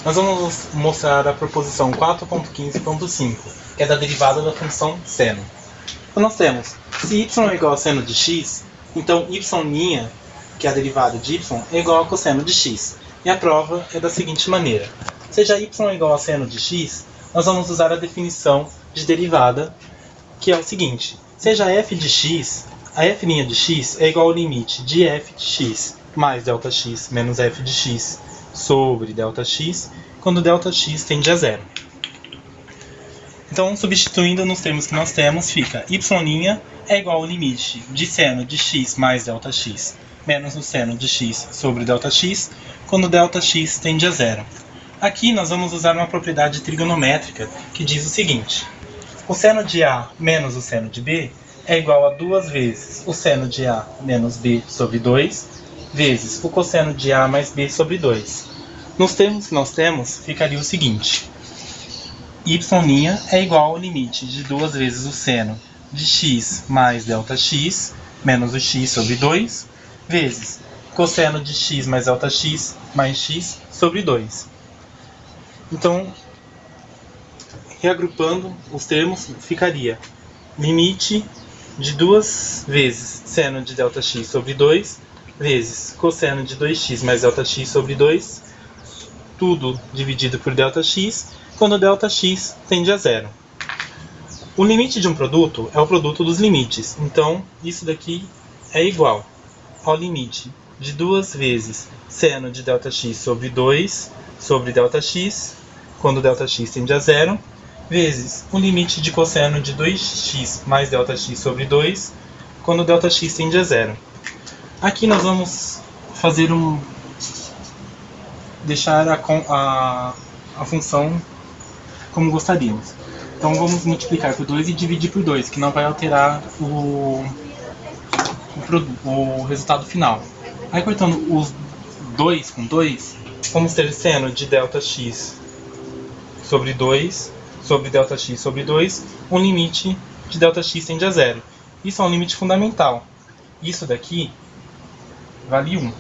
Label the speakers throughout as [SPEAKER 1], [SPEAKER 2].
[SPEAKER 1] nós vamos mostrar a proposição 4.15.5, que é da derivada da função seno. Então nós temos, se y é igual a seno de x, então y', que é a derivada de y, é igual a cosseno de x. E a prova é da seguinte maneira. Seja y igual a seno de x, nós vamos usar a definição de derivada, que é o seguinte. Seja f de x, a f' de x é igual ao limite de f de x mais ΔX menos f de x sobre ΔX, quando ΔX tende a zero. Então, substituindo nos termos que nós temos, fica y' é igual ao limite de seno de x mais ΔX menos o seno de x sobre ΔX, quando ΔX tende a zero. Aqui nós vamos usar uma propriedade trigonométrica que diz o seguinte. O seno de A menos o seno de B é igual a 2 vezes o seno de A menos B sobre 2, vezes o cosseno de A mais B sobre 2. Nos termos que nós temos, ficaria o seguinte. Y' é igual ao limite de 2 vezes o seno de x mais ΔX, menos o x sobre 2, vezes cosseno de x mais ΔX mais x sobre 2. Então, reagrupando os termos, ficaria limite de 2 vezes seno de ΔX sobre 2, vezes cosseno de 2x mais ΔX sobre 2, tudo dividido por ΔX, quando ΔX tende a zero. O limite de um produto é o produto dos limites, então isso daqui é igual ao limite de 2 vezes seno de ΔX sobre 2 sobre ΔX, quando ΔX tende a zero, vezes o limite de cosseno de 2x mais ΔX sobre 2, quando ΔX tende a zero. Aqui nós vamos fazer deixar a função como gostaríamos. Então vamos multiplicar por 2 e dividir por 2, que não vai alterar o resultado final. Aí cortando os 2 com 2, vamos ter seno de ΔX sobre 2 sobre ΔX sobre 2, um limite de ΔX tende a zero. Isso é um limite fundamental. Isso daqui vale 1.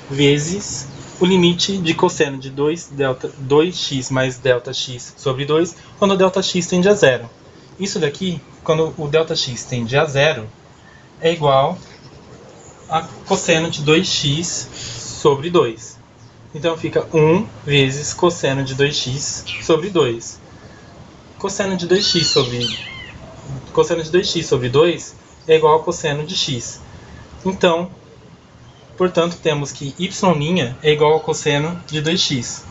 [SPEAKER 1] Vezes o limite de cosseno de 2x mais ΔX sobre 2, quando ΔX tende a zero. Isso daqui, quando o ΔX tende a zero, é igual a cosseno de 2x sobre 2. Então fica 1 vezes cosseno de 2x sobre 2. Cosseno de 2x sobre 2 é igual a cosseno de x. Então, portanto, temos que y' é igual ao cosseno de 2x.